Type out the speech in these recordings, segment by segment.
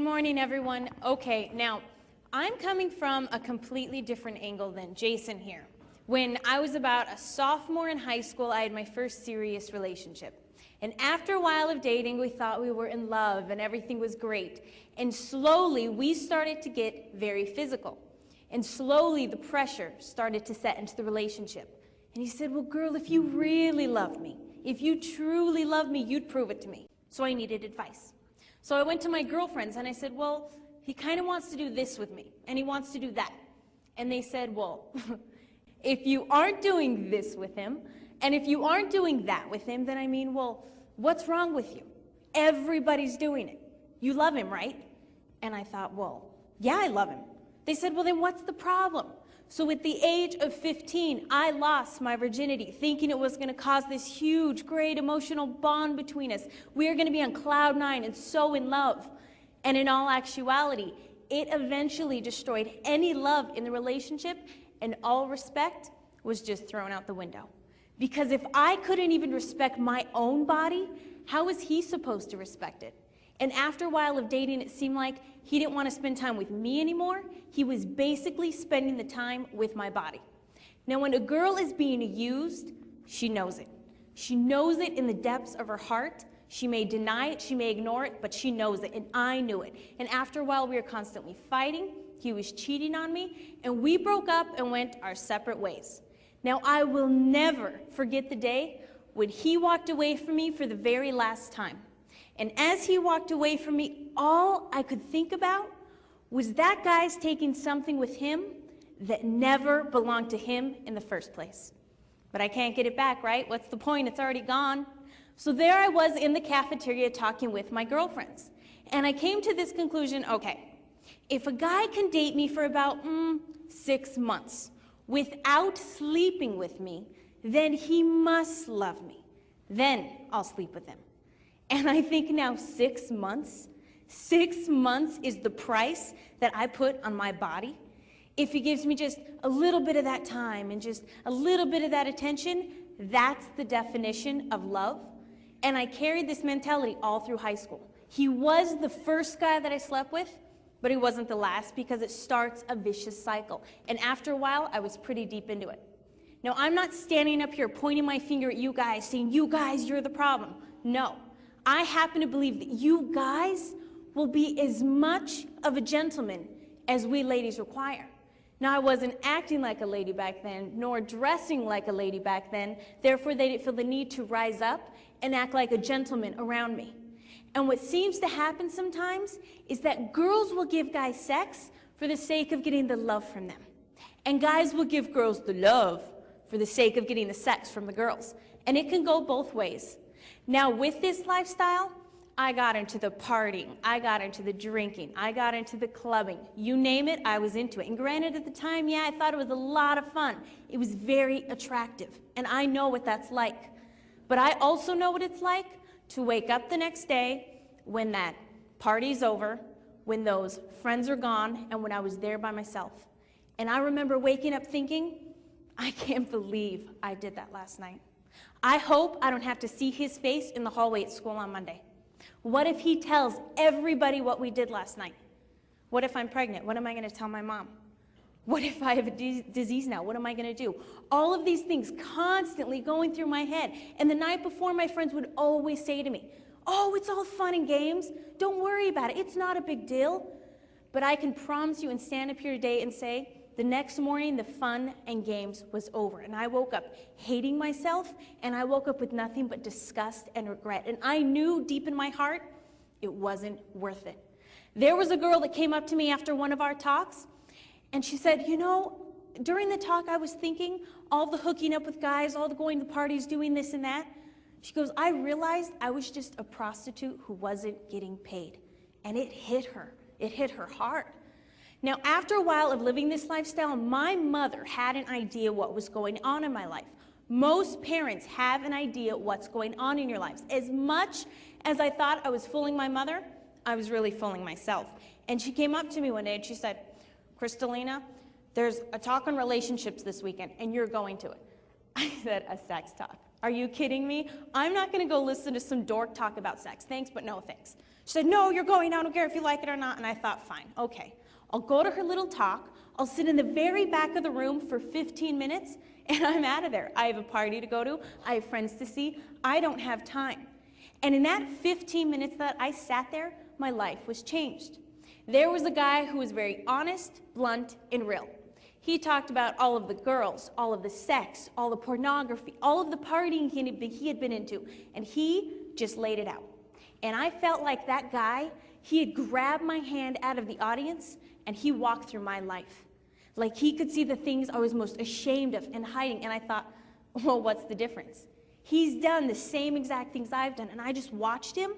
morning, everyone. Okay, now, I'm coming from a completely different angle than Jason here. When I was about a sophomore in high school, I had my first serious relationship. And after a while of dating, we thought we were in love and everything was great. And slowly, we started to get very physical. And slowly, the pressure started to set into the relationship. And he said, well, girl, if you really loved me, if you truly loved me, you'd prove it to me. So I needed advice. So I went to my girlfriends and I said, well, he kind of wants to do this with me, and he wants to do that. And they said, well, if you aren't doing this with him, and if you aren't doing that with him, then I mean, well, what's wrong with you? Everybody's doing it. You love him, right? And I thought, well, yeah, I love him. They said, well, then what's the problem? So at the age of 15, I lost my virginity, thinking it was going to cause this huge, great emotional bond between us. We were going to be on cloud nine and so in love. And in all actuality, it eventually destroyed any love in the relationship, and all respect was just thrown out the window. Because if I couldn't even respect my own body, how was he supposed to respect it? And after a while of dating, it seemed like he didn't want to spend time with me anymore. He was basically spending the time with my body. Now, when a girl is being used, she knows it. She knows it in the depths of her heart. She may deny it, she may ignore it, but she knows it, and I knew it. And after a while, we were constantly fighting. He was cheating on me, and we broke up and went our separate ways. Now, I will never forget the day when he walked away from me for the very last time. And as he walked away from me, all I could think about was that guy's taking something with him that never belonged to him in the first place. But I can't get it back, right? What's the point? It's already gone. So there I was in the cafeteria talking with my girlfriends. And I came to this conclusion, okay, if a guy can date me for about 6 months without sleeping with me, then he must love me. Then I'll sleep with him. And I think now 6 months, 6 months is the price that I put on my body. If he gives me just a little bit of that time and just a little bit of that attention, that's the definition of love. And I carried this mentality all through high school. He was the first guy that I slept with, but he wasn't the last, because it starts a vicious cycle. And after a while, I was pretty deep into it. Now, I'm not standing up here pointing my finger at you guys, saying, you guys, you're the problem. No. I happen to believe that you guys will be as much of a gentleman as we ladies require. Now, I wasn't acting like a lady back then, nor dressing like a lady back then. Therefore, they didn't feel the need to rise up and act like a gentleman around me. And what seems to happen sometimes is that girls will give guys sex for the sake of getting the love from them. And guys will give girls the love for the sake of getting the sex from the girls. And it can go both ways. Now, with this lifestyle, I got into the partying, I got into the drinking, I got into the clubbing. You name it, I was into it. And granted, at the time, yeah, I thought it was a lot of fun. It was very attractive, and I know what that's like. But I also know what it's like to wake up the next day when that party's over, when those friends are gone, and when I was there by myself. And I remember waking up thinking, I can't believe I did that last night. I hope I don't have to see his face in the hallway at school on Monday. What if he tells everybody what we did last night? What if I'm pregnant? What am I going to tell my mom? What if I have a disease now? What am I going to do? All of these things constantly going through my head. And the night before, my friends would always say to me, oh, it's all fun and games. Don't worry about it. It's not a big deal. But I can promise you and stand up here today and say, the next morning, the fun and games was over. And I woke up hating myself, and I woke up with nothing but disgust and regret. And I knew deep in my heart, it wasn't worth it. There was a girl that came up to me after one of our talks, and she said, you know, during the talk, I was thinking all the hooking up with guys, all the going to parties, doing this and that. She goes, I realized I was just a prostitute who wasn't getting paid. And it hit her. It hit her hard. Now, after a while of living this lifestyle, my mother had an idea what was going on in my life. Most parents have an idea what's going on in your lives. As much as I thought I was fooling my mother, I was really fooling myself. And she came up to me one day and she said, Kristalina, there's a talk on relationships this weekend, and you're going to it. I said, a sex talk. Are you kidding me? I'm not gonna go listen to some dork talk about sex. Thanks, but no thanks. She said, no, you're going, I don't care if you like it or not. And I thought, fine, okay. I'll go to her little talk. I'll sit in the very back of the room for 15 minutes, and I'm out of there. I have a party to go to. I have friends to see. I don't have time. And in that 15 minutes that I sat there, my life was changed. There was a guy who was very honest, blunt, and real. He talked about all of the girls, all of the sex, all the pornography, all of the partying he had been into, and he just laid it out. And I felt like that guy, he had grabbed my hand out of the audience, and he walked through my life. Like he could see the things I was most ashamed of and hiding, and I thought, well, what's the difference? He's done the same exact things I've done, and I just watched him,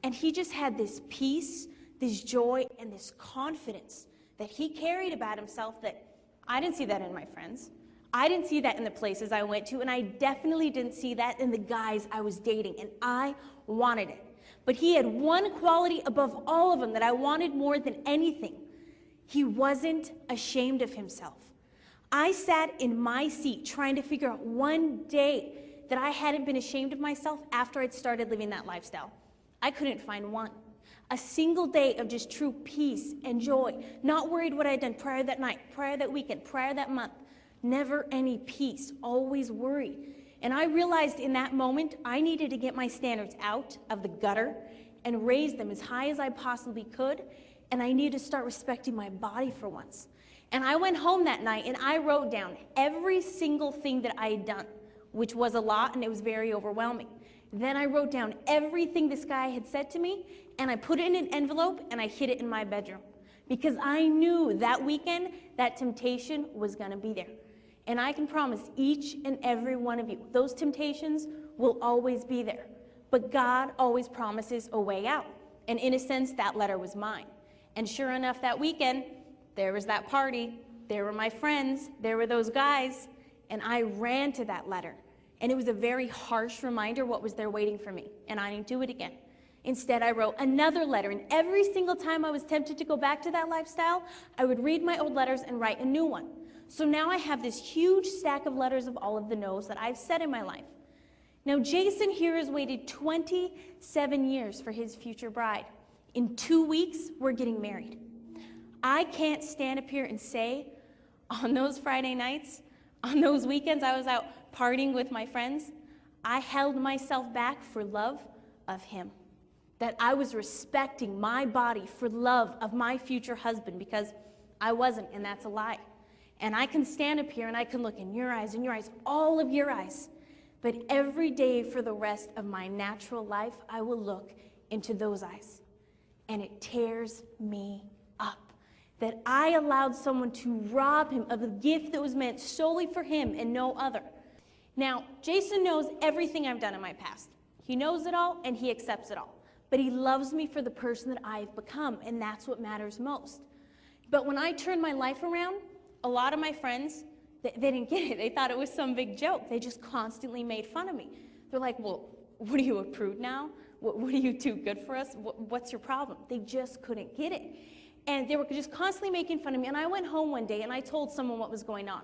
and he just had this peace, this joy, and this confidence that he carried about himself that I didn't see that in my friends. I didn't see that in the places I went to, and I definitely didn't see that in the guys I was dating, and I wanted it. But he had one quality above all of them that I wanted more than anything. He wasn't ashamed of himself. I sat in my seat trying to figure out one day that I hadn't been ashamed of myself after I'd started living that lifestyle. I couldn't find one. A single day of just true peace and joy, not worried what I'd done prior that night, prior that weekend, prior that month. Never any peace, always worry. And I realized in that moment, I needed to get my standards out of the gutter and raise them as high as I possibly could, and I needed to start respecting my body for once. And I went home that night and I wrote down every single thing that I had done, which was a lot and it was very overwhelming. Then I wrote down everything this guy had said to me, and I put it in an envelope and I hid it in my bedroom because I knew that weekend that temptation was gonna be there. And I can promise each and every one of you, those temptations will always be there. But God always promises a way out. And in a sense, that letter was mine. And sure enough, that weekend, there was that party, there were my friends, there were those guys, and I ran to that letter. And it was a very harsh reminder what was there waiting for me, and I didn't do it again. Instead, I wrote another letter, and every single time I was tempted to go back to that lifestyle, I would read my old letters and write a new one. So now I have this huge stack of letters of all of the no's that I've said in my life. Now, Jason here has waited 27 years for his future bride. In 2 weeks, we're getting married. I can't stand up here and say, on those Friday nights, on those weekends I was out partying with my friends, I held myself back for love of him. That I was respecting my body for love of my future husband, because I wasn't, and that's a lie. And I can stand up here and I can look in your eyes, all of your eyes. But every day for the rest of my natural life, I will look into those eyes. And it tears me up that I allowed someone to rob him of a gift that was meant solely for him and no other. Now, Jason knows everything I've done in my past. He knows it all and he accepts it all. But he loves me for the person that I've become, and that's what matters most. But when I turned my life around, a lot of my friends, they didn't get it. They thought it was some big joke. They just constantly made fun of me. They're like, well, what are you, a prude now? What are you too good for us? What's your problem? They just couldn't get it. And they were just constantly making fun of me. And I went home one day and I told someone what was going on.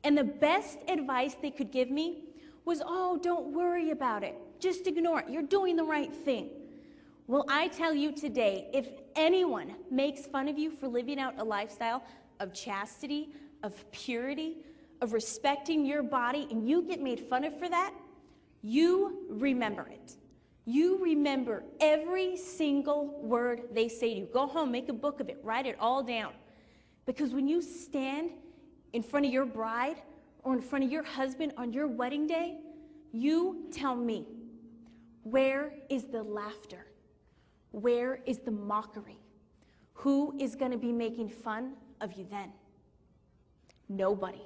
And the best advice they could give me was, oh, don't worry about it. Just ignore it. You're doing the right thing. Well, I tell you today, if anyone makes fun of you for living out a lifestyle of chastity, of purity, of respecting your body, and you get made fun of for that, you remember it. You remember every single word they say to you. Go home, make a book of it, write it all down. Because when you stand in front of your bride or in front of your husband on your wedding day, you tell me, where is the laughter? Where is the mockery? Who is going to be making fun of you then? Nobody.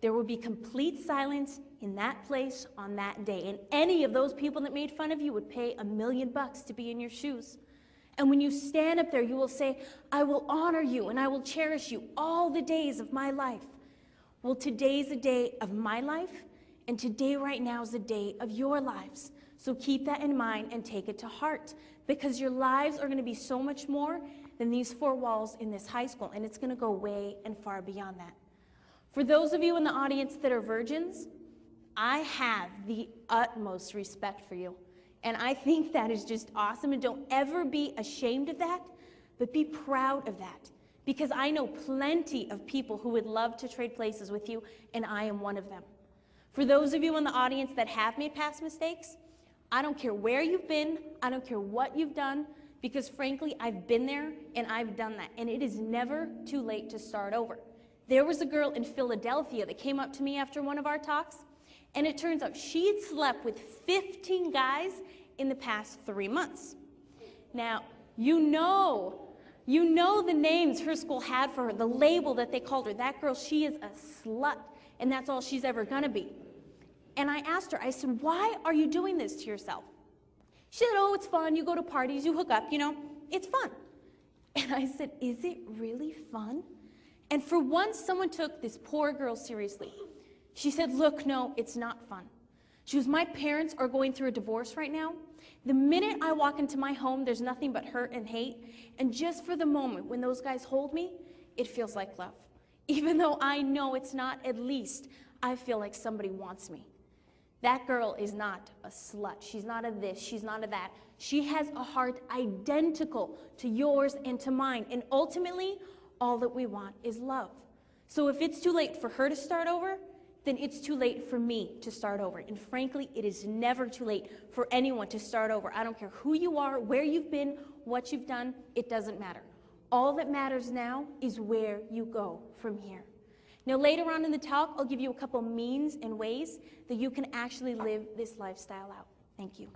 There will be complete silence in that place on that day. And any of those people that made fun of you would pay $1 million to be in your shoes. And when you stand up there, you will say, I will honor you and I will cherish you all the days of my life. Well, today's a day of my life, and today right now is a day of your lives. So keep that in mind and take it to heart, because your lives are going to be so much more than these 4 walls in this high school, and it's going to go way and far beyond that. For those of you in the audience that are virgins, I have the utmost respect for you. And I think that is just awesome. And don't ever be ashamed of that, but be proud of that. Because I know plenty of people who would love to trade places with you, and I am one of them. For those of you in the audience that have made past mistakes, I don't care where you've been, I don't care what you've done, because frankly, I've been there and I've done that. And it is never too late to start over. There was a girl in Philadelphia that came up to me after one of our talks, and it turns out she had slept with 15 guys in the past 3 months. Now, you know the names her school had for her, the label that they called her. That girl, she is a slut, and that's all she's ever gonna be. And I asked her, I said, why are you doing this to yourself? She said, oh, it's fun. You go to parties, you hook up, it's fun. And I said, is it really fun? And for once, someone took this poor girl seriously. She said, look, no, it's not fun. She goes, my parents are going through a divorce right now. The minute I walk into my home, there's nothing but hurt and hate. And just for the moment when those guys hold me, it feels like love. Even though I know it's not, at least I feel like somebody wants me. That girl is not a slut. She's not a this, she's not a that. She has a heart identical to yours and to mine. And ultimately, all that we want is love. So if it's too late for her to start over, then it's too late for me to start over. And frankly, it is never too late for anyone to start over. I don't care who you are, where you've been, what you've done, it doesn't matter. All that matters now is where you go from here. Now, later on in the talk, I'll give you a couple means and ways that you can actually live this lifestyle out. Thank you.